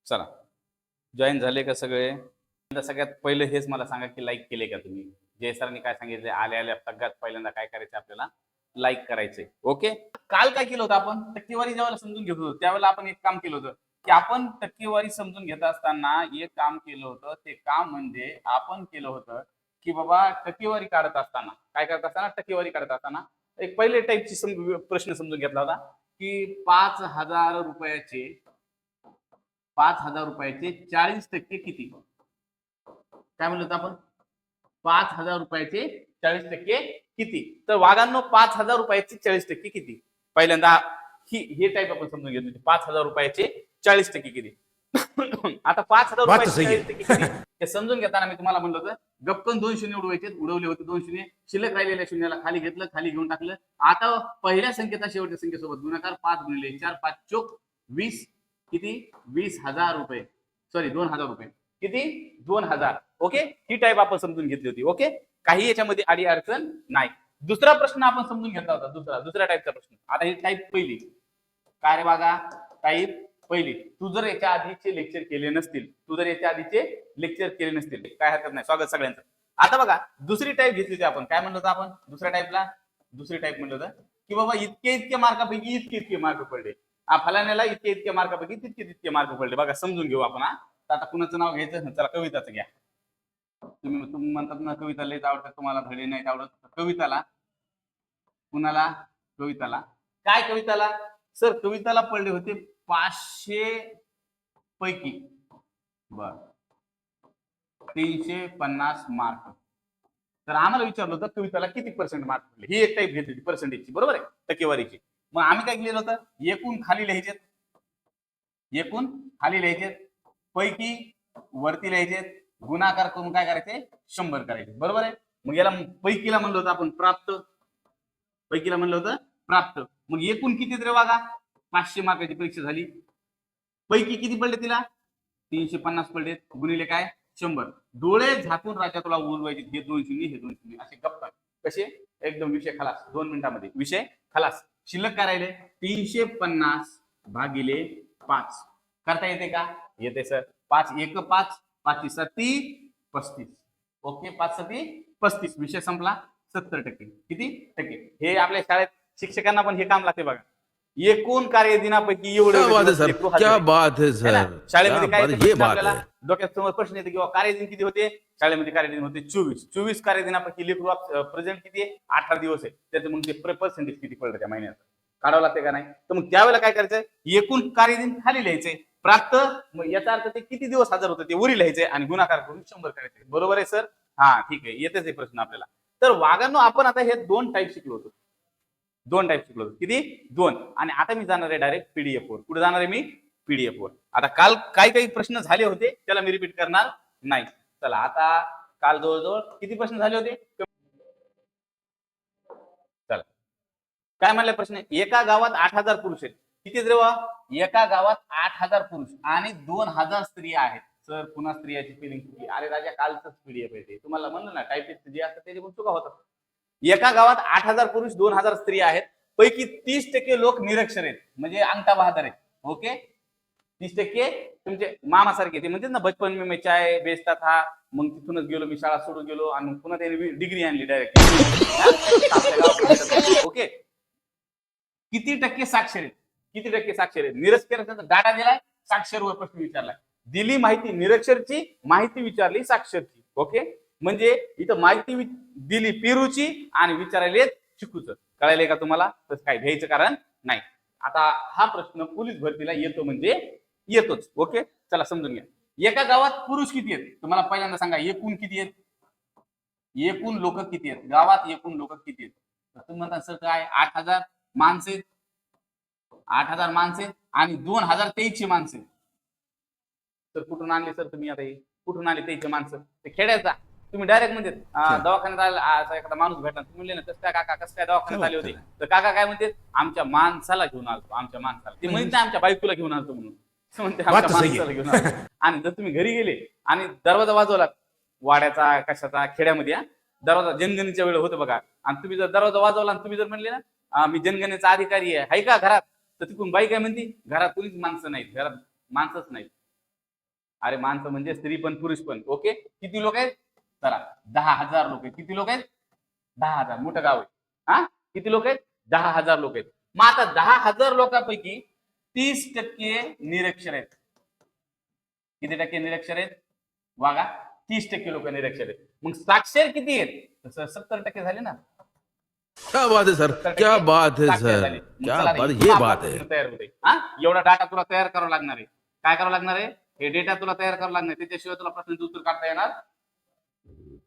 चला, जॉईन झाले का सगळे? आता सगळ्यात पहिलं हेच मला सांगा की लाईक केले का तुम्ही? जय सरांनी काय सांगितले, आल्या आल्या सगळ्यात पहिल्यांदा काय करायचं आपल्याला? लाईक करायचंय. ओके. काल काय केलं होतं आपण? टक्केवारी ज्यावेळेला समजून घेत होतो त्यावेळेला आपण एक काम केलं होतं की आपण टक्केवारी समजून घेत असताना एक काम केलं होतं. ते काम म्हणजे आपण केलं होतं की बाबा टक्केवारी काढत असताना काय करत असताना टक्केवारी काढत असताना एक पहिले टाईपची प्रश्न समजून घेतला होता की 5,000 रुपयाचे 5,000 रुपयाचे 40% किती? काय म्हणलं होतं आपण? 5,000 रुपयाचे 40% किती? तर वाघांनो 5,000 रुपयाचे 40% किती? पहिल्यांदा हे टाईप आपण समजून घेतली होती. 5,000 रुपयाचे 40% किती? आता 5,000 रुपयाचे 40% किती हे समजून घेताना मी तुम्हाला म्हणलं होतं गप्पन 2 शून्य उडवायचे, उडवले होते 2 शून्य, शिल्लक राहिलेल्या शून्याला खाली घेतलं, खाली घेऊन टाकलं. आता पहिल्या संख्येचा शेवटच्या संख्येसोबत गुणाकार 5 गुणिले 4 5 चोक 20 किती? 20,000 रुपये. सॉरी 2,000 रुपये. किती? 2,000. ओके. ही टाईप आपण समजून घेतली होती. ओके. काही याच्यामध्ये अडी अडचण नाही. दुसरा प्रश्न आपण समजून घेतला होता. दुसऱ्या टाईपचा प्रश्न. आता ही टाईप पहिली. काय रे बघा? टाईप पहिली. तू जर याच्या आधीचे लेक्चर केले नसतील, काय हरकत नाही. स्वागत सगळ्यांचं. आता बघा दुसरी टाईप घेतली होती आपण. काय म्हणलं होतं आपण? दुसरी टाईप म्हणलं होतं की बाबा इतके मार्कापैकी इतके मार्क पडले. फलाण्याला इतके मार्कापैकी तितके मार्क पडले. बघा समजून घेऊ आपण. आता कुणाचं नाव घ्यायचं? चला कविताचं घ्या. तुम्ही म्हणतात ना कविता लयच आवडतात तुम्हाला, धडे नाहीत आवडत. कविताला काय कविताला? सर कविताला पडले होते 500 पैकी बर 350 मार्क. तर आम्हाला विचारलं होतं कविताला किती पर्सेंट मार्क पडले. ही एक टाईप घेतली होती पर्सेंटेजची, बरोबर आहे, टक्केवारीची. मग आम्ही काय केलेलं होतं? एकूण खाली लिहायचे, पैकी वरती लिहायचे, गुणाकार करून काय करायचे? 100 करायचे, बरोबर आहे. मग याला पैकीला म्हणलं होतं आपण प्राप्त. मग एकूण किती रे बघा? 500 मार्काची परीक्षा झाली. पैकी किती पडले तिला? 350 पडले. गुणिले काय? 100. डोळे झाकून राजा तुला उलवायचे. हे 2 शून्य, हे 2 शून्य असे गप्पा. कसे? एकदम विषय खलास. 2 मिनिटांमध्ये विषय खलास. शिल्लक काय राहिले? 350 भागिले 5 करता येते का? येते सर. 5 1 5 5 7 35. ओके. 5 7 35. विषय संपला. 70%. किती टक्के? हे आपल्या शाळेत शिक्षकांना पण हे काम लागते बघा. एकूण कार्यदिनापैकी क्या बात है सर. शाळेमध्ये काय आपल्याला डोक्यात समोर प्रश्न येते किंवा कार्यदिन किती होते? शाळेमध्ये कार्यदिन होते 24 कार्यदिनापैकी लेकरू प्रेझेंट किती आहे? 18 दिवस आहे. त्याचं मग ते पर्सेंटेज किती पडलं त्या महिन्यात काढावं लागते का नाही? तर मग त्यावेळेला काय करायचं? एकूण कार्यदिन खाली लिहायचे, प्राप्त मग याचा अर्थ ते किती दिवस हजर होते ते वरी लिहायचे आणि गुणाकार करून 100 करायचे. बरोबर आहे सर? हा ठीक आहे. येतेच हे प्रश्न आपल्याला. तर वाघांनो आपण आता हे 2 टाईप शिकलो होतो. किती? 2. आणि आता मी जाणार आहे डायरेक्ट पीडीएफ वर. कुठे जाणार आहे मी? पीडीएफ वर. आता काल काही प्रश्न झाले होते त्याला मी रिपीट करणार नाही. चला आता काल जवळजवळ किती प्रश्न झाले होते? चला काय म्हणले प्रश्न? एका गावात 8,000 पुरुष आहेत. किती रे? एका गावात 8,000 पुरुष आणि 2,000 स्त्रिया आहेत. सर पुन्हा स्त्रियाची फिलिंग किती? अरे राजा कालच पीडीएफ आहे ते. तुम्हाला म्हणलं ना टायपिस्ट जे असतात त्याची पण चुका होतात. एका गावात 8,000 पुरुष 2,000 स्त्रिया आहेत. पैकी 30% लोक निरक्षर आहेत, म्हणजे अंगठा बहादर आहेत. ओके. 30% तुमचे मामासारखे. ते म्हणतात ना बचपन में मैं चाय बेचता था, मग तिथूनच गेलो मी, शाळा सोडून गेलो आणि पुन्हा त्याने डिग्री आणली डायरेक्ट. ओके. किती टक्के साक्षर आहेत? निरक्षरांचा डाटा दिलाय, साक्षरवर प्रश्न विचारलाय. दिली माहिती निरक्षरची, माहिती विचारली साक्षरची. ओके. म्हणजे इथं माहिती दिली पेरूची आणि विचारायले चिकूचं. कळायले का तुम्हाला? तसं काय घ्यायचं कारण नाही. आता हा प्रश्न पोलीस भरतीला येतो म्हणजे येतोच. ओके. चला समजून घ्या. एका गावात पुरुष किती आहेत? तुम्हाला पहिल्यांदा सांगा एकूण किती आहेत? एकूण लोक किती आहेत? गावात एकूण लोक किती आहेत? तुम्ही म्हणता सर काय 8,000 माणसे, 8,000 माणसे आणि 2,023 माणसे. तर कुठून आणले सर तुम्ही? आता कुठून आले 23 माणसं? ते खेड्याचा. तुम्ही डायरेक्ट म्हणजे दवाखान्यात आला असा एखादा माणूस भेटला, तुम्ही म्हणले ना कसं काय काका कसं काय दवाखान्यात आले होते? तर काका काय म्हणते? आमच्या माणसाला घेऊन आलतो. आमच्या माणसाला. ते म्हणते आमच्या बायकोला घेऊन आलतो म्हणून. म्हणते आमच्या माणसाला घेऊन आलतो. आणि जर तुम्ही घरी गेले आणि दरवाजा वाजवला वाड्याचा कशाचा खेड्यामध्ये, दरवाजा जनगणनेच्या वेळ होतं बघा, आणि तुम्ही जर दरवाजा वाजवला आणि तुम्ही जर म्हणले ना मी जनगणनेचा अधिकारी आहे का घरात, तर तिकडून बाई काय म्हणते? घरात कुणीच माणसं नाहीत, घरात माणसंच नाहीत. अरे माणसं म्हणजे स्त्री पण पुरुष पण. ओके, किती लोक आहेत? चला 10,000 लोक आहेत. किती लोक आहेत? 10,000. मोठं गाव आहे. हा, किती लोक आहेत? 10,000 लोक आहेत. मग आता 10,000 लोकांपैकी 30% निरक्षर आहेत. किती टक्के निरक्षर आहेत? बघा, 30% लोक निरक्षर आहेत. मग साक्षर किती आहेत? तसं 70% झाले ना. क्या बात है सर, 70% क्या बात है साक्षर सर, झाले. मग क्या चला बात, इथून ये आपला बात है. प्रश्न तयार होते. हा, एवढा डाटा तुला तयार करावा लागणार आहे. काय करावं लागणार आहे? हे डेटा तुला तयार करावं लागणार आहे. त्याच्याशिवाय तुला प्रश्नाचं उत्तर काढता येणार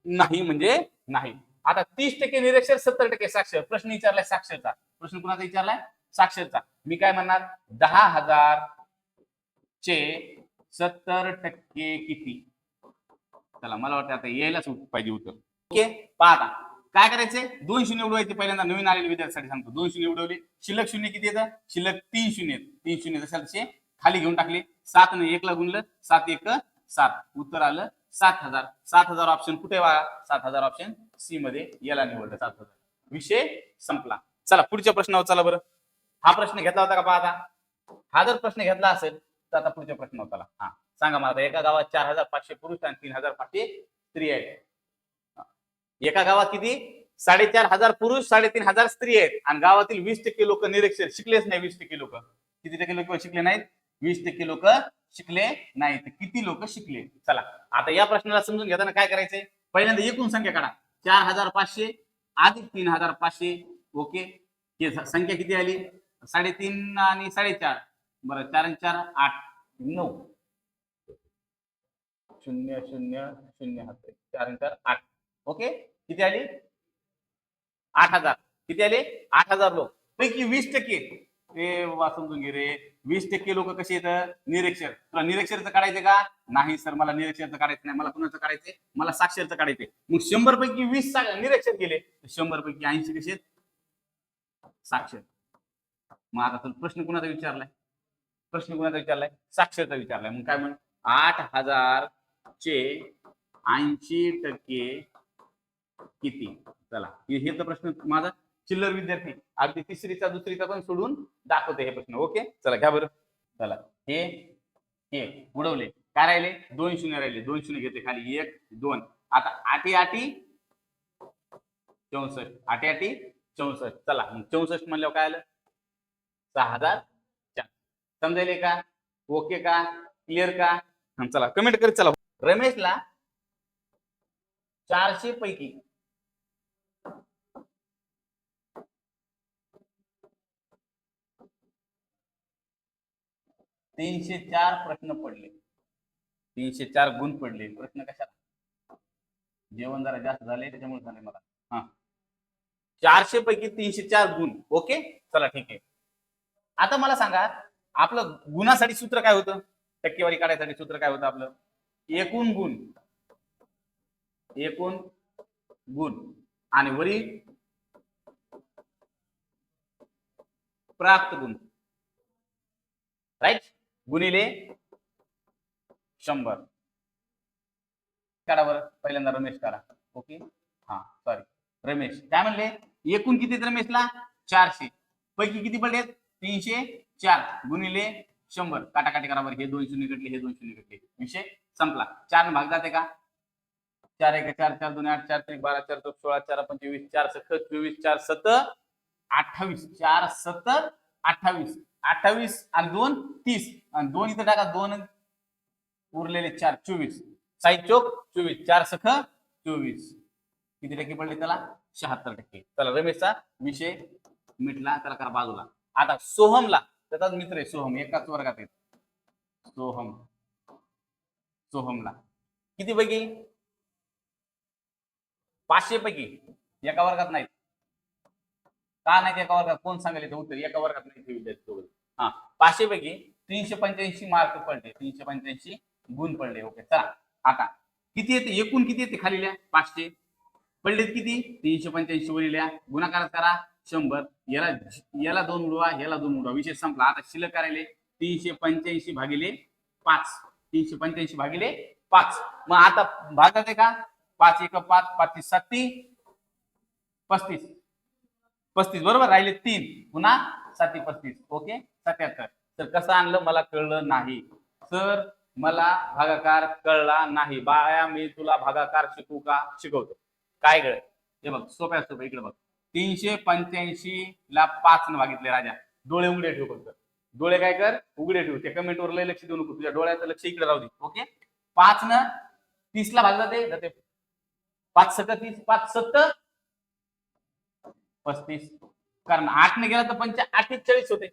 नाही, म्हणजे नाही. आता 30% निरक्षर, 70% साक्षर. प्रश्न विचारलाय साक्षरचा. प्रश्न कुणाचा विचारलाय? साक्षरचा. मी काय म्हणणार? 10,000 चे 70% किती? चला, मला वाटतं आता यायलाच पाहिजे उत्तर. ओके, पाहता काय करायचंय? 2 शून्य उडवायचे. पहिल्यांदा नवीन आलेल्या विद्यार्थ्यांसाठी सांगतो. 2 शून्य उडवले. शिल्लक शून्य किती येतं? शिल्लक 3 शून्य. 3 शून्य तसे खाली घेऊन टाकले. 7 ने 1 ला गुणलं. 7 1 7. उत्तर आलं 7,000. 7,000 ऑप्शन कुठे वा? 7,000 ऑप्शन सी मध्ये. याला निवडलं 7,000. विषय संपला. चला पुढच्या प्रश्नावर चला बरं. हा प्रश्न घेतला होता का? पाहता, हा जर प्रश्न घेतला असेल तर आता पुढच्या प्रश्नावर चला. हा, सांगा मला, एका गावात 4,500 पुरुष आणि 3,500 स्त्री आहेत. एका गावात किती? 4,500 पुरुष, 3,500 स्त्री आहेत. आणि गावातील 20% लोक निरक्षर, शिकलेच नाही. 20% लोक. किती टक्के लोक शिकले नाहीत? 20% लोक शिकले नाहीत. किती लोक शिकले? चला आता या प्रश्नाला समजून घेताना काय करायचंय? पहिल्यांदा एकूण संख्या काढा. 4,500 अधिक 3,500. ओके, हे संख्या किती आली? 3.5 आणि 4.5. बरं, 4 आणि 4 8 9 0 0 0 हात 4 आणि 4 8. ओके, किती आली? 8,000. किती आले? 8,000 लोक पैकी 20%. रे वा, समजून घे रे. 20% लोक कसे येतं? निरक्षर. तुला निरक्षरचं काढायचं का? नाही सर, मला निरक्षरचं काढायचं नाही. मला कुणाचं काढायचंय? मला साक्षरचं काढायचंय. मग 100 पैकी 20 निरक्षर गेले, 100 पैकी 80 कसे आहेत? साक्षर. मग आता तुला प्रश्न कुणाचा विचारलाय? प्रश्न कुणाचा विचारलाय? साक्षरचा विचारलाय. मग काय म्हण? 8,000 चे 80% किती? चला, हे तर प्रश्न माझा चिल्लर विद्यार्थी अगदी तिसरीचा दुसरीचा पण सोडून दाखवते हे प्रश्न. ओके, चला घ्या बरं. चला, हे उडवले. काय राहिले? 2 शून्य राहिले. 2 शून्य घेते खाली. 1 2. आता 8 8 64. 8 8 64. चला, मग 64 म्हणल्यावर काय आलं? 6,004. समजायले का? ओके का? क्लिअर का? चला कमेंट करीत चला. रमेशला 400 पैकी 304 प्रश्न पडले. 304 गुण पडले. प्रश्न कशाला? जेवण जरा जास्त झाले त्याच्यामुळे झाले मला. हा, 400 पैकी 304 गुण. ओके, चला ठीक आहे. आता मला सांगा, आपलं गुणासाठी सूत्र काय होतं? टक्केवारी काढायसाठी सूत्र काय होतं आपलं? एकूण गुण. एकूण गुण आणि वरील प्राप्त गुण. राईट, गुणिले 100. काढा बरं. पहिल्यांदा रमेश काढा. ओके, हा सॉरी, रमेश काय म्हणले? एकूण किती रमेशला? 400 पैकी किती पडले? 304 गुणिले 100. काटाकाटी करा बरं. हे 2 शून्य कटले, हे 2 शून्य कटले. विषय संपला. 4 भाग जाते का? 4 1 4 4 2 8 4 3 12 4 2 16 4 25 4 7 24 4 7 28. 4 7 28. 28 आणि 2 30 आणि 2 इथे टाका. 2 उरलेले 4 24. 6 चोक 24. 4 सख 24. किती टक्के पडले त्याला? 76%. चला, रमेशचा विषय मिटला. त्याला करा बाजूला. आता सोहमला, त्याचाच मित्र आहे सोहम, एकाच वर्गात आहे. सोहमला किती पैकी? 500 पैकी. एका वर्गात नाही का? नाही एका वर्गात? कोण सांगेल ते उत्तर? एका वर्गात नाही विद्यार्थी. हा, 500 पैकी 385 मार्क पडले. 385 गुण पडले. ओके, चला आता किती येते? एकूण किती येते? खाली लिहा. 500 पडलेत किती? 385 वर लिहा. गुणाकार करा 100. याला 2 उडवा, याला 2 उडवा. विषय संपला. आता शिल्लक करायले 385 भागिले 5. 385 भागिले 5. मग आता भागात आहे का? 5 1 5 5 7 35. 35 बरोबर. राहिले 3 पुन्हा 7 35. ओके, 77. तर कसं आणलं मला कळलं नाही सर. मला भागाकार कळला नाही. बाया मी तुला भागाकार शिकू का? शिकवतो. काय कळ हे बघ, सोप्या सोप्या इकडे बघ. 385 ला 5 न भागितले राजा. डोळे उघडे ठेव फक्त. डोळे काय कर, उघडे ठेव. त्या कमेंटवर लय लक्ष देऊ नको. तुझ्या डोळ्याचं लक्ष इकडे राहू दे. ओके. 5 न 30 ला भागला जाते 5 सत्तर 30, 5 सत्तर 35. कारण 8 ने गेला तर 45 होते.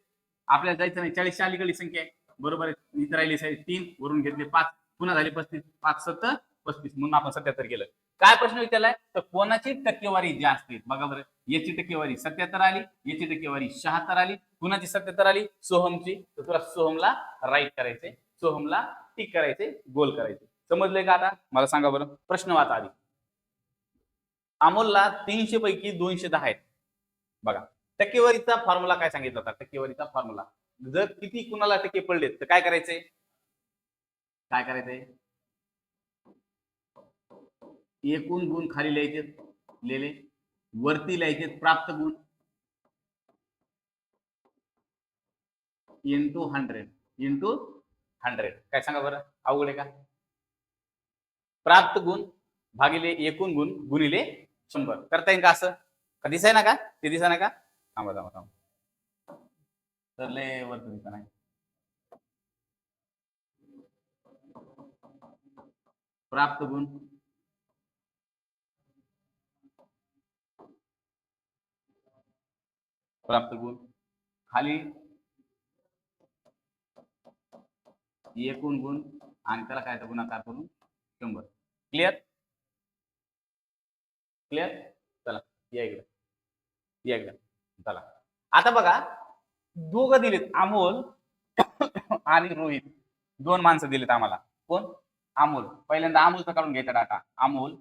आपल्याला जायचं नाही. 40 अलीकडली संख्या आहे. बरोबर आहे. इथं राहिली 3 वरून घेतले 5, पुन्हा झाले 35. 5 सत्तर 35 म्हणून आपण 77 केलं. काय प्रश्न विचारलाय तर कोणाची टक्केवारी जास्त आहे बघा बरं. याची टक्केवारी 77 आली, याची टक्केवारी 76 आली, कुणाची 77 आली? सोहमची. तर तुला सोहमला राईट करायचे, सोहमला टिक करायचे, गोल करायचे. समजले का? आता मला सांगा बरं. प्रश्न वाचा आधी. अमोलला 300 पैकी 210 आहेत. बघा टक्केवारीचा फॉर्म्युला काय सांगितला होता? टक्केवारीचा फॉर्म्युला जर किती कुणाला टक्के पडले तर काय करायचंय? काय करायचंय? एकूण गुण खाली लिहायचे, लिहिले वरती लिहायचे प्राप्त गुण इंटू 100. काय सांगा बरं, अवघड आहे का? प्राप्त गुण भागिले एकूण गुण गुणिले 100. करता येईल का असं? का दिसाय ना का? ते दिसा ना का? थांबा थांबा थांबा. तर लय वरती दिसा नाही. प्राप्त गुण खाली एकूण गुण आणि त्याला काय गुणाकार करून 100. क्लिअर? क्लिअर? चला या इकडे, या इकडे. चला आता बघा, दोघं दिलेत, अमोल आणि रोहित. 2 माणसं दिलेत आम्हाला. कोण? अमोल. पहिल्यांदा अमोलचा काढून घ्यायचा डाटा. अमोल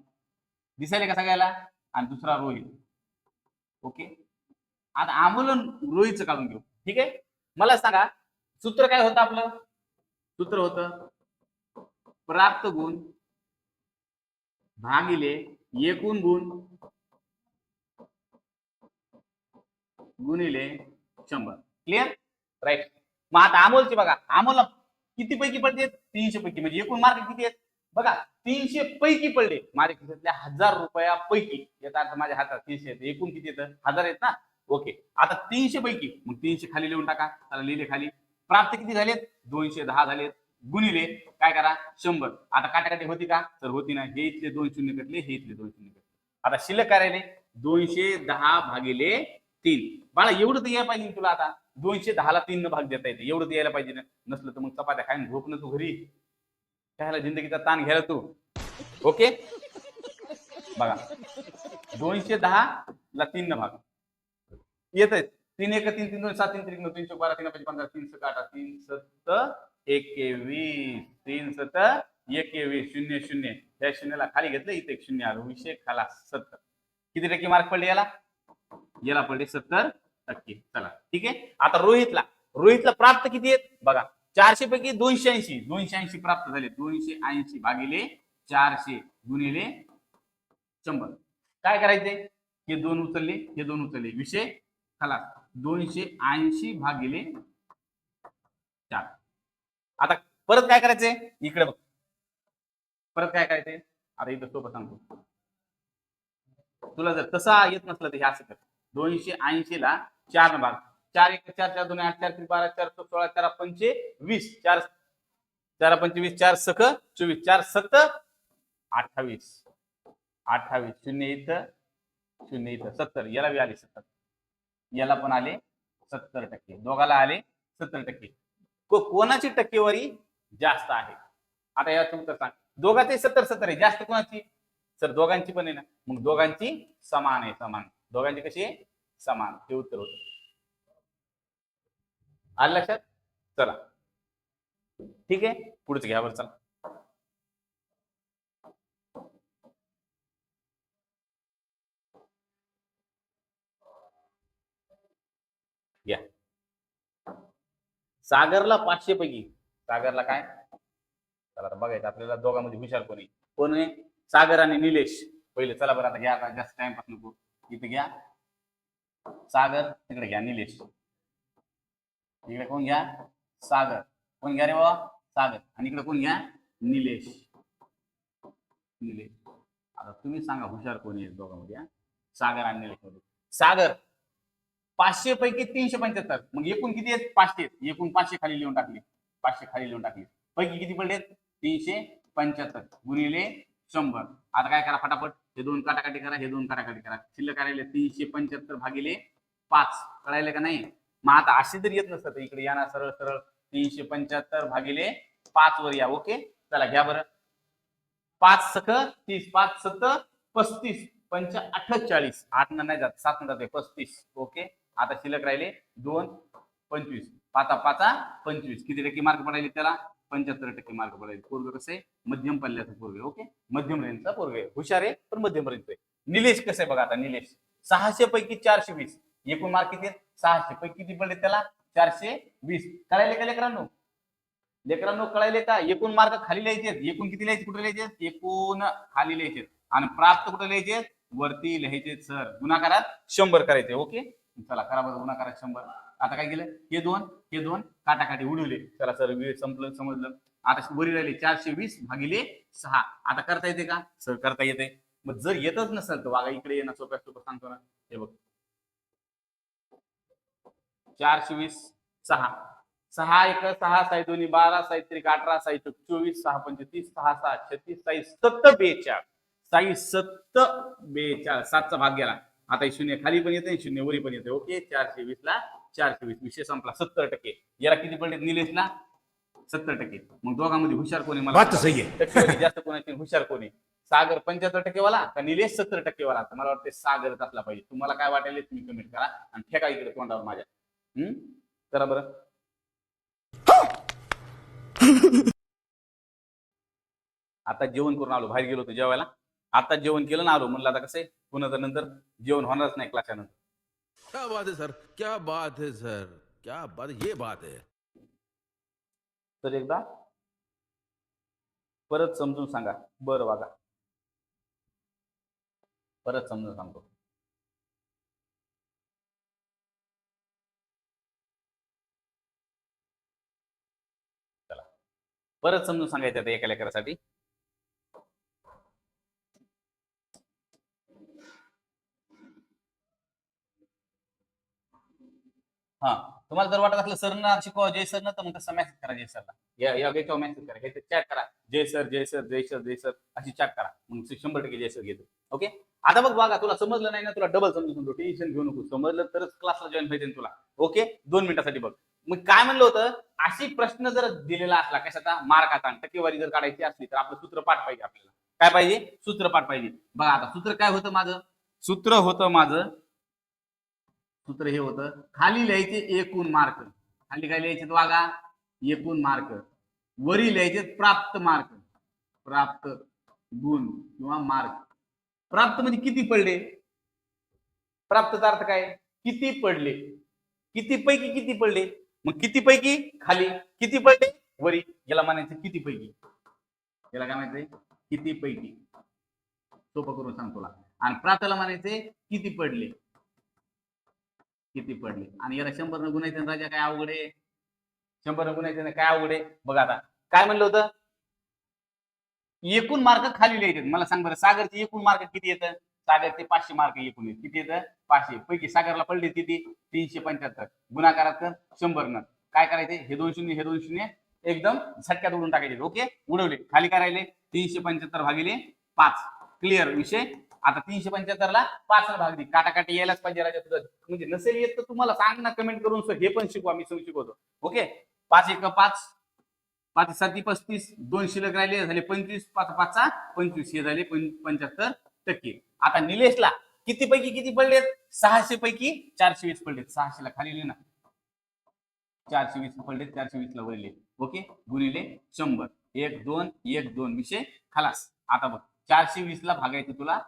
दिसायला का सगळ्याला? आणि दुसरा रोहित. ओके. आता अमोल रोहितचं काढून घेऊ. ठीक आहे. मला सांगा सूत्र काय होतं आपलं? सूत्र होतं प्राप्त गुण भागिले एकूण गुण गुणिले 100. क्लिअर? राईट. मग आता अमोलचे बघा, अमोलला किती पैकी पडते? 300 पैकी. म्हणजे एकूण मार्क किती आहेत बघा? 300 पैकी पडले. माझ्या खिशातल्या 1000 रुपयापैकी. याचा अर्थ माझ्या हातात 300 आहेत. एकूण किती येतं? 1000 आहेत ना. ओके. आता 300 पैकी मग 300 खाली लिहून टाका. त्याला लिहिले खाली. प्राप्त किती झालेत? 210 झालेत. गुणिले काय करा? 100. आता काटाकाटी होती का? तर होती ना. हे इथले 2 शून्य कटले, हे इथले 2 शून्य कटले. आता शिल्लक काय राहिले? 210 भागिले 3. बाळा एवढं तर यायला पाहिजे तुला. आता 210 ला 3 न भाग देता येते. एवढं तर यायला पाहिजे ना. नसलं तर मग चपात्या खाईन झोप न तू घरी. त्याला जिंदगीचा ताण घ्यायला तू. ओके. बघा 210 ला 3 न भाग येत आहेत. 3 1 3 3 2 7 3 3 3 12 3 5 15 3 7 8 3 7 21 3 7 21 0 0. त्या शून्याला खाली घेतलं, इथे एक शून्य आलं. विषय खाला 70. किती टक्के मार्क पडले याला? याला पडले 70%. चला ठीक आहे. आता रोहितला प्राप्त किती आहेत बघा? 400 पैकी 280. 280 प्राप्त झाले. 280 भागिले 400 गुणिले 100. काय करायचे? हे 2 उचलले, हे 2 उचलले. विषय खाला. 280 भागिले 4. आता परत काय करायचंय? इकडे बघ. परत काय करायचंय? आता इथं सोपं सांगतो तुला. जर तसा येत नसलं तर हे असं कर. 280 ला 4 न भाग. 4 1 4 4 2 8 4 3 12 4 16 4 5 20 4 4 5 20 4 सख 24 4 7 28. 28 शून्य इथं, शून्य इथं. 70. याला बी आले 70. याला पण आले 70%. दोघाला आले 70%. कोणाची टक्केवारी जास्त आहे? आता या तुमचं सांग. दोघांचे 70 आहे. जास्त कोणाची? सर दोघांची पण आहे ना. मग दोघांची समान आहे. समान. दोघांची कशी आहे? समान. हे उत्तर होतं. आलं लक्षात? चला ठीक आहे. पुढचं घ्या बरं. चला घ्या. सागरला 500 पैकी. सागरला काय? चला बघायचं आपल्याला दोघांमध्ये हुशार कोणी. कोण आहे? सागर आणि निलेश. पहिले चला बरं. आता घ्या. आता जास्त टाइमपास नको. इथे घ्या सागर, तिकडे घ्या निलेश. इकडे कोण घ्या? सागर. कोण घ्या रे बाबा? सागर आणि इकडे कोण घ्या निलेश. निलेश. आता तुम्ही सांगा हुशार कोणी आहे दोघांमध्ये सागर आणि निलेश मध्ये. सागर 500 पैकी 375 मग एकूण किती आहेत 500 एकूण 500 खाली लिहून टाकली 500 खाली लिहून टाकली पैकी किती पडलेत 375 गुणिले 100. आता काय करा फटाफट हे दोन काटाकाटी करा हे दोन काटाकाटी करा शिल्लक करायला 375 भागिले 5 कळायले का नाही. मग आता असे जर येत नसतं तर इकडे या ना सरळ सरळ 375 भागिले 5 वर या. ओके चला घ्या बरं 5 सख 30 5 7 35 5 48 8 नाही जात 7 जाते 35. ओके आता शिल्लक राहिले 2 25 पाचा पाचा 25 किती टक्के मार्क पडायले त्याला 75% मार्क पडायले. पोरग कसं आहे मध्यम पल्ल्याचं पोरग. ओके मध्यम रेंजचा पोरग आहे हुशार आहे पण मध्यम रेंजचा आहे. निलेश कसं आहे बघा आता निलेश 600 पैकी 420 एकूण मार्क किती 600 पैकी किती पडले त्याला 420 कळायले का लेकरांनो. लेकरांनो कळायले का एकूण मार्क खाली लिहायचे एकूण किती लिहायचे कुठे लिहायचे एकूण खाली लिहायचे आणि प्राप्त कुठे लिहायचे वरती लिहायचे सर गुणाकारात 100 करायचे. ओके चला करा बरं गुणाकारात 100. आता काय केलं हे दोन काटाकाटी उडवले चला सर वेळ संपलं समजलं. आता वरी राहिले 420 भागिले 6 आता करता येते का सर करता येते. मग जर येतच नसेल तर वागा इकडे येणं सोप्या सोपं सांगतो ना हे बघ 420 6 6 1 6 साई दोन्ही 12 साई त्रिक 18 साई 24 6 35 6 6 36 साई 7 42 साई 7 42 7चा भाग गेला. आता हे शून्य खाली पण येते शून्य वरी पण येते. ओके 420 ला 420 विषय संपला 70%. याला किती पडले निलेशला 70%. मग दोघांमध्ये हुशार कोणी मला बात तो सही है. टक्केवारी जास्त कोणाची हुशार कोणी सागर 75% वाला का निलेश 70% वाला. तर मला वाटतं सागरच असला पाहिजे. तुम्हाला काय वाटेल तुम्ही कमेंट करा आणि ठेका इकडे तोंडावर माझ्या. करा बरं आता जेवण करून आलो बाहेर गेलो होतो जेवायला आता जेवण केलं ना आलो म्हणलं आता कसं आहे पुन्हा नंतर जेवण होणारच नाही क्लासच्या नंतर. क्या बात है सर क्या बात है सर क्या बात ये बात है. तर एकदा परत समजून सांगा बरं वागा परत समजून सांगतो. चला परत समजून सांगायचं आता एका लेकरासाठी. हा तुम्हाला जर वाटत असलं सरना शिकवा जय सर ना तर मग तसं मेसेज करा जय सरला या याच्यावर मेसेज करा हे चॅट करा जय सर जय सर जय सर जय सर अशी चॅट करा मग 100% जय सर घेतो. ओके आता बघ बघा तुला समजलं नाही ना तुला डबल समजून सांगतो टेन्शन घेऊ नको समजलं तरच क्लासला जॉईन व्हायचं तुला. ओके 2 मिनिटासाठी बघ मग काय म्हणलं होतं अशी प्रश्न जर दिलेला असला कशाचा मार्काचा टक्केवारी जर काढायची असली तर आपलं सूत्रपाठ पाहिजे आपल्याला. काय पाहिजे सूत्रपाठ पाहिजे. बघा आता सूत्र काय होतं माझं सूत्र होतं माझं सूत्र हे होतं खाली लिहायचे एकूण मार्क खाली काय लिहायचे वागा एकूण मार्क वरी लिहायचे प्राप्त मार्क प्राप्त गुण किंवा मार्क. प्राप्त म्हणजे किती पडले प्राप्तचा अर्थ काय किती पडले किती पैकी किती पडले मग किती पैकी खाली किती पडले वरी याला म्हणायचं किती पैकी याला काय म्हणायचंय किती पैकी सोपं करून सांग तुला. आणि प्राप्तला म्हणायचे किती पडले किती पडले आणि याला 100 न गुणायचं राजा काय अवघड आहे 100 न गुणायचं काय अवघड आहे. बघा आता काय म्हणलं होतं एकूण मार्क खाली लिहायचे. मला सांग बरं सागरचे एकूण मार्क किती येतं सागरचे 500 मार्क एकूण येत किती येतं 500 पैकी सागरला पडले किती 375 गुणाकारात 100 न काय करायचे हे 2 शून्य एकदम झटक्यात उडून टाकायचे. ओके उडवले खाली काय राहिले 375 भागिले 5 क्लिअर विषय. आता 375 ला 5 भाग दे काटाकाटी यायलाच पाहिजे राजा तुझं म्हणजे नसेल येत तर तुम्हाला सांग ना कमेंट करून सर हे पण शिकवा मी शिकवतो. ओके 5 1 5 5 7 35 2 शिल्लक राहिले झाले 25 5 5 25 हे झाले 75%. आता निलेशला किती पैकी किती पडलेत 600 पैकी 420 पडलेत 600 ला खाली लिहि ना 420 पडलेत 420 ला वळले. ओके गुणिले 100 1 2 1 2 विषय खलास. आता बघ 420 ला भागायचं तुला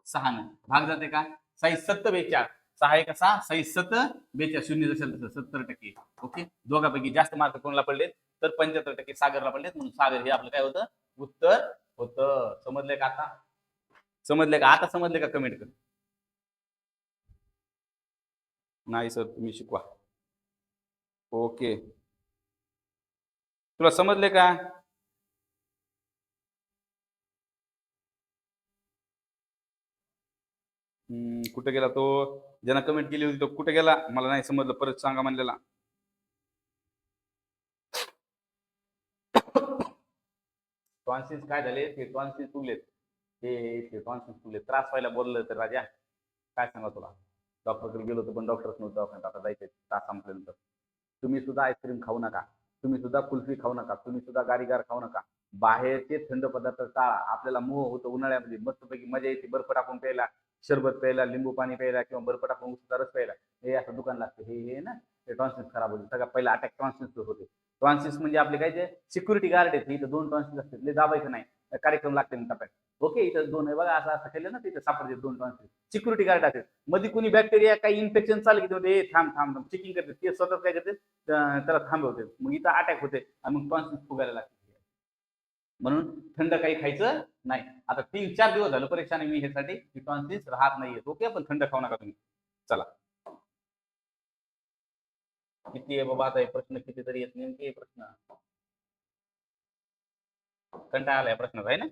6 न भाग जाते का 6 7 42 6 1 6 6 7 42 शून्य जसेल तसं 70%. ओके दोघांपैकी जास्त मार्क कोणाला पडलेत तर 75% सागरला पडलेत म्हणून सागर हे आपलं काय होतं उत्तर होतं. समजले का आता समजले का आता समजले का कमेंट कर. नाही सर तुम्ही शिकवा. ओके तुला समजले का? कुठे गेला तो? ज्यानं कमेंट केली होती तो कुठे गेला? मला नाही समजलं, परत सांगा म्हणलेला. टॉन्सिल्स काय झाले? ते टॉन्सिल्स फुगलेत. ते टॉन्सिल्स फुगलेत. त्रास व्हायला बोललं तर राजा काय सांगा तुला. डॉक्टरकडे गेलो होतो पण डॉक्टरच नव्हतं दवाखान्यात. आता जायचं त्रास संपल्यानंतर. तुम्ही सुद्धा आईस्क्रीम खाऊ नका, तुम्ही सुद्धा कुल्फी खाऊ नका, तुम्ही सुद्धा गारीगार खाऊ नका. बाहेरचे थंड पदार्थ टाळा. आपल्याला मोह होतो उन्हाळ्यामध्ये मस्तपैकी मजा येते बर्फ टाकून प्यायला, शरबत प्यायला, लिंबू पाणी प्यायला किंवा बर्फ टाकून उसाचा रस प्यायला. हे असं दुकान लागतं. हे ना ते टॉन्सिल्स खराब होते. सगळ्यात पहिला अटॅक टॉन्सिल्स होते. टॉन्सिल्स म्हणजे आपले काय ते सिक्युरिटी गार्ड आहेत. इथं 2 टॉन्सिल्स असतात. लय दाबायचं नाही. कार्यक्रम लागते ना टप्प्यात. ओके, इथं 2 आहे बघा, असं असं केलं ना तिथं सापडते 2 टॉन्सिल्स. सिक्युरिटी गार्ड असतात. मध्ये कुणी बॅक्टेरिया काही इन्फेक्शन चालू की ते थांब थांब चेकिंग करते. ते स्वतः काय करते त्याला थांबवते. मग इथं अटॅक होते आणि मग टॉन्सिल्स फुगायला लागते. म्हणून थंड काही खायचं नाही. आता 3-4 दिवस झालं परीक्षाने मी ह्यासाठी की टॉन्सिल्स राहत नाहीये. ओके, पण थंड खाऊ नका तुम्ही. चला, किती आहे बाबा आता हे प्रश्न कितीतरी येत नेमके प्रश्न. कंटाळा आलाय प्रश्न आहे ना.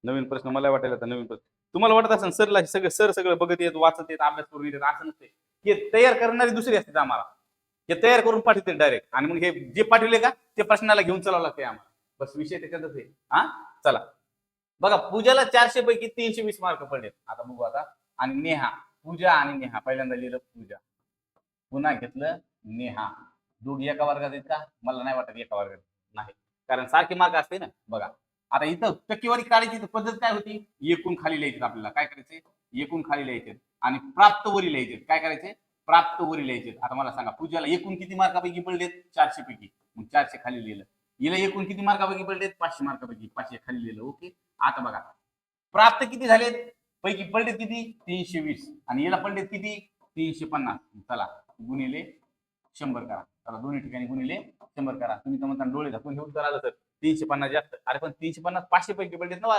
नवीन प्रश्न मला वाटायला आता नवीन प्रश्न तुम्हाला वाटत असेल सरला सगळं बघत येत, वाचत येत, अभ्यास करून येत. असं नसते. हे तयार करणारी दुसरी असते आम्हाला. हे तयार करून पाठवते डायरेक्ट आणि मग हे जे पाठवले का ते प्रश्नाला घेऊन चालावं लागते आम्हाला. बस विषय त्याच्यातच आहे. हा, चला बघा, पूजाला 400 पैकी 320 मार्क पडले. आता बघू आता. आणि नेहा, पूजा आणि नेहा पहिल्यांदा लिहिलं पूजा, पुन्हा घेतलं नेहा. दोघी एका वर्गात आहेत का? मला नाही वाटत एका वर्गात नाही, कारण सारखे मार्क असते ना. बघा आता इथं टक्केवारी काढायची पद्धत काय होती? एकूण खाली लिहायचे. आपल्याला काय करायचे? एकूण खाली लिहायचे आणि प्राप्त वरी लिहायचे. काय करायचे? प्राप्त वरी लिहायचे. आता मला सांगा, पूजाला एकूण किती मार्कापैकी पडलेत? 400 पैकी. मग 400 खाली लिहिलं. हिला एकूण किती मार्कापैकी पडलेत? 500 मार्कापैकी. 500 खाली लिहिलं. ओके, आता बघा प्राप्त किती झालेत पैकी पडलेत किती? 320. आणि याला पडलेत किती? 350. चला गुणिले 100 करा. चला दोन्ही ठिकाणी गुणिले 100 करा. तुम्ही तर म्हणता डोळे झाकून हे उत्तर आलं तर 350 जास्त. अरे पण 350 500 पैकी पडलेत ना.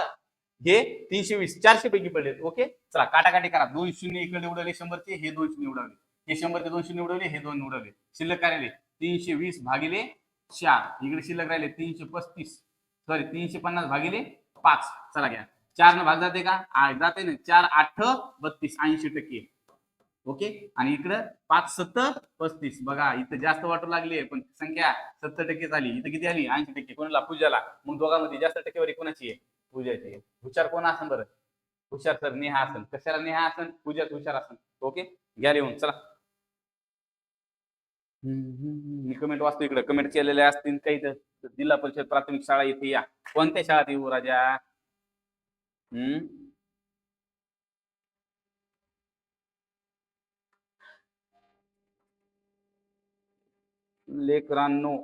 हे 320 400 पैकी पडलेत. ओके, चला काटाकाटी करा. 2 शून्य इकडे उडवले 100चे, हे 2 शून्य उडवले, हे 100चे 2 शून्य उडवले, हे 2 उडवले. शिल्लक काय राहिले? 320 भागिले 4. इकडे शिल्लक राहिले 335. सॉरी 350 भागिले 5. चला घ्या, 4 न भाग जाते का? जाते ना. 4 8 32, 80%. ओके, आणि इकडं 5 7 35. बघा इथं जास्त वाटू लागली पण संख्या 70% झाली. इथं किती आली? 80%. कोणाला? पूजाला. मग दोघांमध्ये जास्त टक्केवारी कोणाची आहे? पूजाची आहे. हुशार कोण असेल बरं? हुशार सर नेहा असेल. कशाला नेहा असेल? पूजाच हुशार असेल. ओके, घ्या लिहून. चला मी कमेंट वाचतो. इकडे कमेंट केलेल्या असतील काही तर. जिल्हा परिषद प्राथमिक शाळा इथे या. कोणत्या शाळेत येऊ राजा? लेकरांनो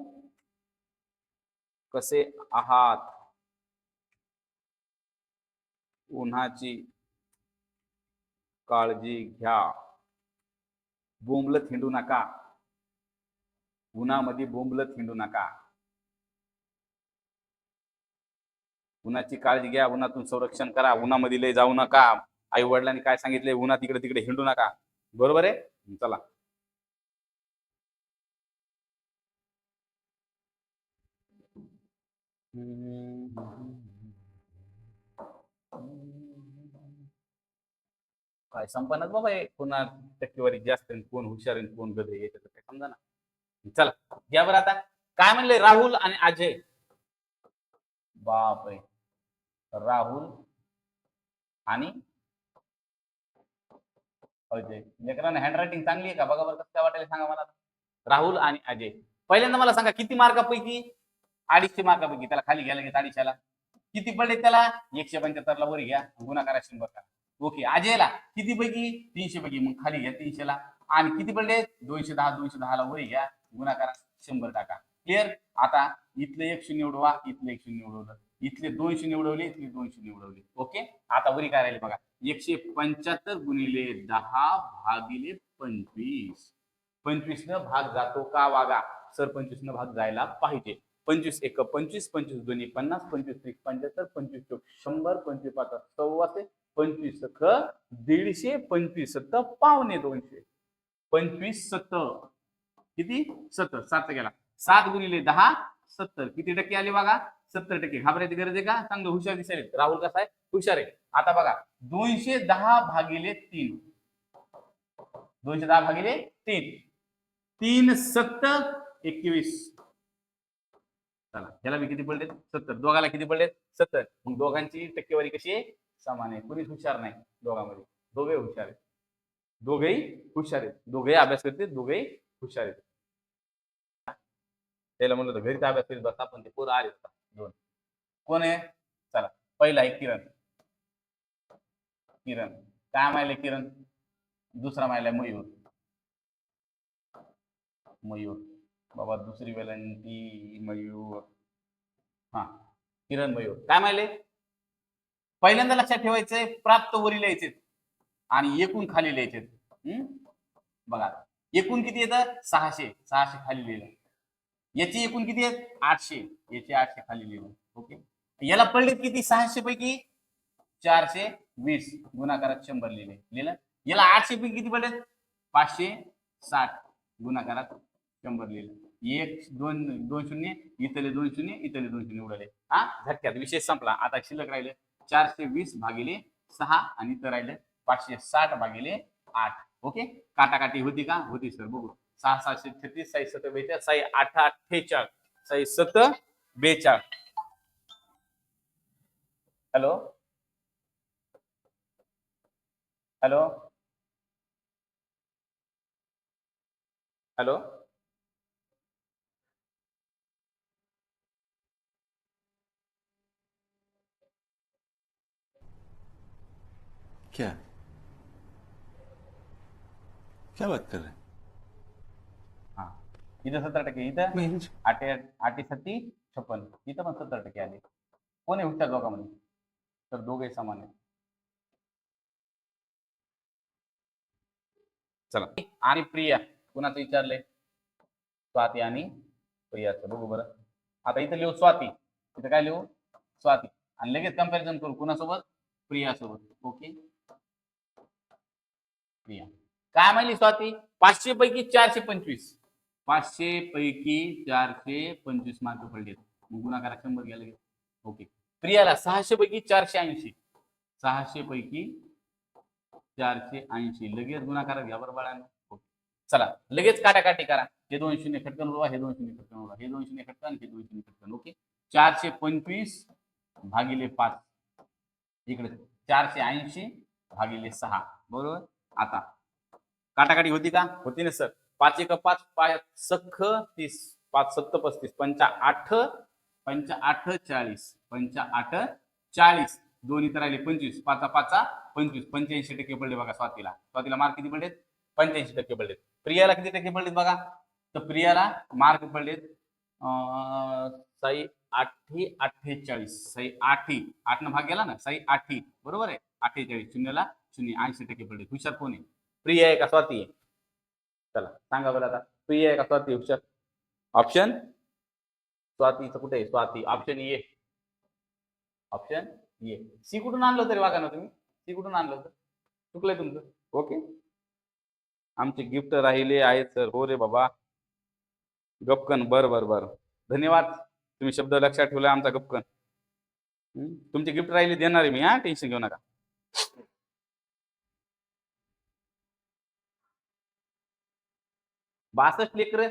कसे आहात? उन्हाची काळजी घ्या. बोंबलत हिंडू नका. उन्हामध्ये बोंबलत हिंडू नका. उन्हाची काळजी घ्या. उन्हातून संरक्षण करा. उन्हामध्ये लय जाऊ नका. आई वडिलांनी काय सांगितले? उन्हात इकडे तिकडे हिंडू नका. बरोबर आहे? चला काय संपणार बाबा हे. कोणा टक्केवारी जास्त कोण हुशार आणि कोण गधे याच्यात काय समजा ना. चला घ्या बरं आता. काय म्हणले? राहुल आणि अजय. बाप रे, राहुल आणि अजय. लेकरांना हँडरायटिंग चांगली आहे का? बघा बरं कसं काय वाटायला सांगा मला. राहुल आणि अजय. पहिल्यांदा मला सांगा किती मार्कापैकी? 250 मार्कापैकी. त्याला खाली घ्या लगेच 250ला. किती पडले त्याला? 175ला वर घ्या, गुणाकारा 100 करा. ओके, अजयला किती पैकी? 300 पैकी. मग खाली घ्या 300ला. आणि किती पडले? 210. 210ला वर घ्या, गुणाकारा 100 टाका. क्लिअर? आता इथलं 1 शून्य उडवा, इथलं 1 शून्य उडवलं, इथले 2 शून्य उडवले, इथले 2 शून्य उडवले. ओके, आता वरी काय राहिले बघा. 175 गुणिले 10 भागिले 25. 25 न भाग जातो का वागा? सर 25 न भाग जायला पाहिजे. 25 एक 25, 25 दोन्ही 50, 25 त्रिक 75, 25 चौक 100, 25 पाच 100, 25 सख 150, 25 सत्त 250, 25 सत्त किती? 7 गेला. 7 गुणिले 10 70 किती टक्के आले बघा 70%. घाबरायची गरज आहे का? चांगलं हुशार दिसेल. राहुल कसा आहे? हुशार आहे. आता बघा 210 भागिले 3, 210 भागिले 3, 3 7 21. चला ह्याला मी किती पडले? 70. दोघाला किती पडले? 70. मग दोघांची टक्केवारी कशी आहे? समान आहे. कुणीच हुशार नाही दोघांमध्ये. दोघे हुशार आहेत. दोघेही हुशार आहेत. दोघेही अभ्यास करते, दोघेही हुशार आहेत. त्याला म्हणलं तर घरीच अभ्यास करीत बसता, पण ते पोरं आले दोन. कोण आहे? चला पहिला आहे किरण. किरण काय मायले? किरण. दुसरा मायला मयूर. मयूर बाबा दुसरी वेलांटी मयूर. हा किरण मयूर काय मायले? पहिल्यांदा लक्षात ठेवायचंय प्राप्त वरी लिहायचे आणि एकूण खाली लिहायचे. बघा एकूण किती येतं? 600. 600 खाली लिहिलं. याची एकूण किती आहेत? 800. याची 800 खाली लिहिलं. ओके. याला पडलेत किती? 600 पैकी 420 गुणाकारात 100 लिहिलं. याला 800 पैकी किती पडलेत? 560 गुणाकारात 100 लिहिलं. 1 2 2 शून्य, इथले 2 शून्य, इथले 2 शून्य उडाले. हा झटक्यात विषय संपला. आता शिल्लक राहिले 420 भागिले 6 आणि इथं राहिले 560 भागिले 8. ओके. काटाकाटी होती का? होती सर. बघू 6 6 36 6 7 42 6 8 48 6 7 42. हेलो हेलो हेलो क्या क्या बात कर रहे हैं? हा इथं 70%. इथं नहीं, 8 8 7 56. इथं पण 70% आले. कोण आहे हुशार दोघांमध्ये? तर दोघे समान आहेत. चला आणि प्रिया कुणाचं विचारलंय? स्वाती आणि प्रियाचं. बघू बरं. आता इथं लिहू स्वाती, इथं काय लिहू? स्वाती. आणि लगेच कंपॅरिझन करू कुणासोबत? प्रियासोबत. ओके. प्रिया काय म्हणली स्वाती? 500 पैकी 425. 500 पैकी 425 मार्क पडले. मग गुणाकारात 100 घ्या लगेच. ओके. प्रियाला 600 पैकी 480. 600 पैकी 480 लगेच गुणाकारात घ्या बरं बाळांनो. ओके. चला लगेच काटाकाटी करा. हे 2 शून्य खटकन उडवा, हे 2 शून्य खटकन उडवा, हे 2 शून्य खटकन, हे 2 शून्य खटकन. ओके. 425 भागिले 5 इकडे 480 भागिले 6 बरोबर. आता काटाकाटी होती का? होती ना सर. 5 1 5 5 सख 30 5 7 35 5 8 5 8 40 5 8 40 दोन इथं राहिले 25 5 5 25 85% पडले बघा स्वातीला. स्वातीला मार्क किती पडलेत? 85% पडलेत. प्रियाला किती टक्के पडलेत बघा? तर प्रियाला मार्क पडलेत 6 8 48 6 8 8 न भाग गेला ना 6 8 बरोबर आहे. 48 शून्यला शून्य 80% पडले. हुशार कोण आहे? प्रिया आहे का स्वाती आहे? चला सांगा बरं आता प्रिया आहे का स्वाती हुशार? ऑप्शन स्वातीचं कुठे आहे? Swati. Option A. Option A. C कुठून आणलं तरी वागा ना तुम्ही? सी कुठून आणलं होतं? चुकलंय तुमचं. ओके. आमचे गिफ्ट राहिले आहेत सर. हो रे बाबा. गपकन. बर बर बर धन्यवाद. तुम्ही शब्द लक्षात ठेवला आमचा गपकन. तुमचे गिफ्ट राहिले देणार आहे मी. हा टेन्शन घेऊ नका. 62 लेकर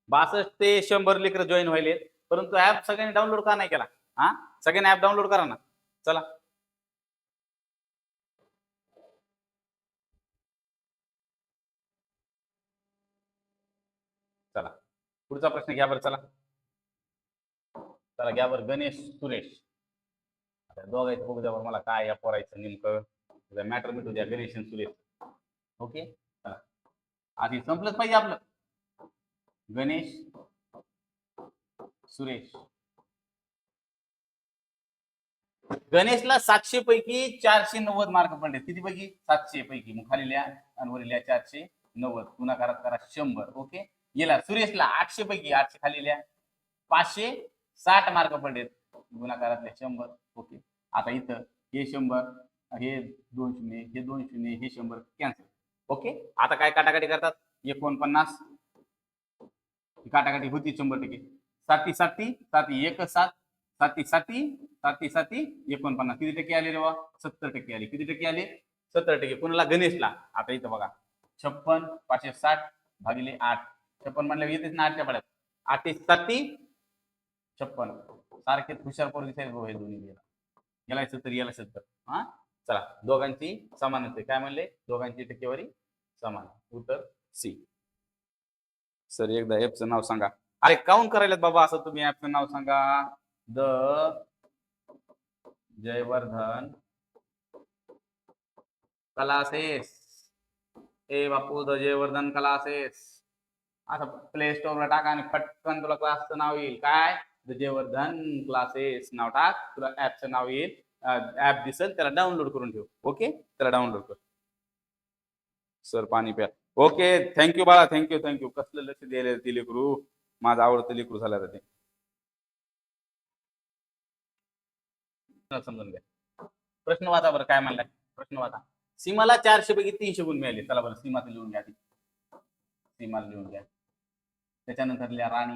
62 ते 100 लेकर जॉईन व्हायले. परंतु ऍप सगळ्यांनी डाउनलोड का नाही केला? हा सगळ्यांनी ऍप डाउनलोड करा ना. चला चला पुढचा प्रश्न घ्या बरं. चला चला घ्या बरं. गणेश सुरेश. आता दोघांचं बघू द्या बरं मला काय या पोरायचं नेमकं मॅटर मिटू द्या. गणेश आणि सुरेश. ओके. चला आधी संपलंच पाहिजे आपलं. गणेश सुरेश. गणेशला 700 पैकी 490 मार्क पडले. किती पैकी? 700 पैकी. मग खाली लिहा आणि वर लिहा 490 गुणाकारात करा 100. ओके. गेला सुरेशला 800 पैकी 800 खाली लिहा 560 मार्क पडले गुणाकारातले 100. ओके. आता इथं हे 100 हे 2 शून्य हे 2 शून्य हे 100 कॅन्सल. ओके. आता काय काटाकाटी करतात? 49 काटाकाटी होती 100%. साती साती साती एक सात साती साती साती साती 49. किती टक्के आले रे बा? 70% आले. किती टक्के आले? 70%. कोणाला? गणेशला. आता इथं बघा 56 560 भागिले 8. 56 म्हणल्यावर येतेच ना 8च्या पाड्यात. 8 साती 56. सारखे हुशार पोरगे साहेब हे दोन्ही याला 70 याला 70. हा चला दोघांची समान आहे. काय म्हणले? दोघांची टक्केवारी समान. उत्तर सी. सर एकदा ऍपचं नाव सांगा. अरे काऊन करायलात बाबा असं तुम्ही? ऍपचं नाव सांगा. The Jaivardhan classes. A Bapu the Jaivardhan classes असं प्ले स्टोअरला टाका आणि पटकन तुला क्लासचं नाव येईल. काय? द जयवर्धन क्लासेस नाव टाक, तुला ऍपचं नाव येईल. ऍप दिसेल, त्याला डाउनलोड करून ठेव. ओके, त्याला डाउनलोड कर. सर पाणी प्या. ओके, थँक्यू बाळा, थँक्यू थँक्यू. कसलं लक्ष द्यायला ते लेकरू, माझं आवडतं लेकरू झालं ते. समजून घ्या. प्रश्न वाचा बरं, काय म्हणलाय? प्रश्न वाचा. सीमाला 400 पैकी 300 गुण मिळाले. चला बरं सीमाचं लिहून घ्या. सीमाला लिहून घ्या. त्याच्यानंतर लिहा राणी.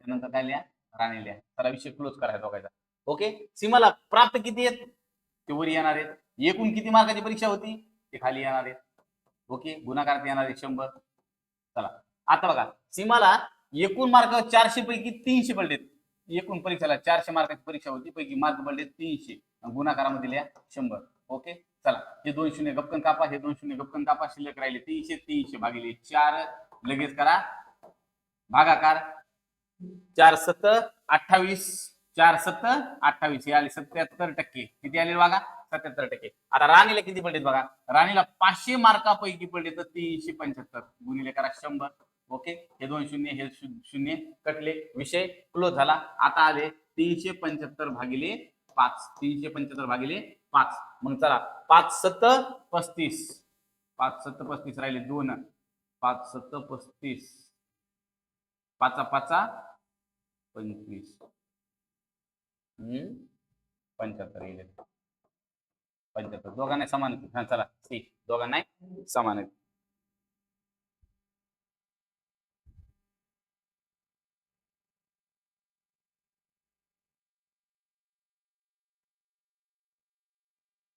त्यानंतर काय लिहा? राणी लिहा. त्याला विषय क्लोज करायचा बघायचा. ओके, सीमाला प्राप्त किती आहेत ते वर येणार आहेत. एकूण किती मार्काची परीक्षा होती ते खाली येणार आहेत. ओके, गुणाकारात येणार आहे 100. चला आता बघा, सीमाला एकूण मार्क 400 पैकी 300 पडलेत. एकूण परीक्षेला 400 मार्काची परीक्षा होती, पैकी मार्क पडले 300. गुणाकारामध्ये लिहा 100. ओके, चला हे 2 शून्य गपकन कापा, हे 2 शून्य गपकन कापा. शिल्लक राहिले 300. 300 भागिले 4. लगेच करा भागाकार. 4 7 28. 4 7 28. हे आले 77%. किती आले बघा? 77%. आता राणीला किती पडलेत बघा? राणीला 500 मार्कापैकी पडले तर 375 गुणिले करा 100. ओके, हे 2 शून्य हे शून्य कटले. विषय क्लोज झाला. आता आले 375 भागिले 5. 375 भागिले 5. मग चला 5 7 35. 5 7 35 राहिले 2. 5 7 35. 5 5 25. 75 येईल. 75 दोघांना समान आहेत. हा चला सी दोघांना समान आहेत.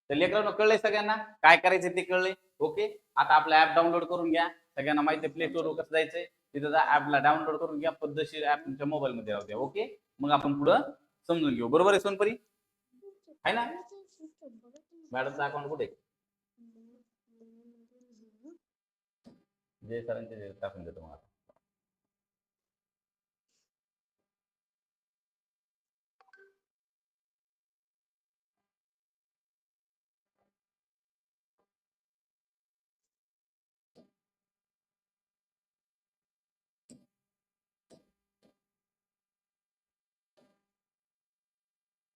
तर लेकरांनो कळलंय सगळ्यांना काय करायचं ते कळलंय. ओके, आता आपला ऍप डाउनलोड करून घ्या. सगळ्यांना माहिती आहे प्ले स्टोरवर कसं जायचंय. तिथं जा, ऍपला डाउनलोड करून घ्या. पद्धतशीर ऍप तुमच्या मोबाईल मध्ये राहू द्या. ओके, मग आपण पुढं समजून घेऊ. बरोबर आहे सोनपरी? आहे ना? मॅडमचा अकाउंट कुठे? जय सरांचे टाकून देतो मग आता.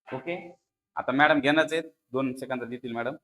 ओके, आता मॅडम घेणारच आहेत. 2 सेकंदात देतील मॅडम.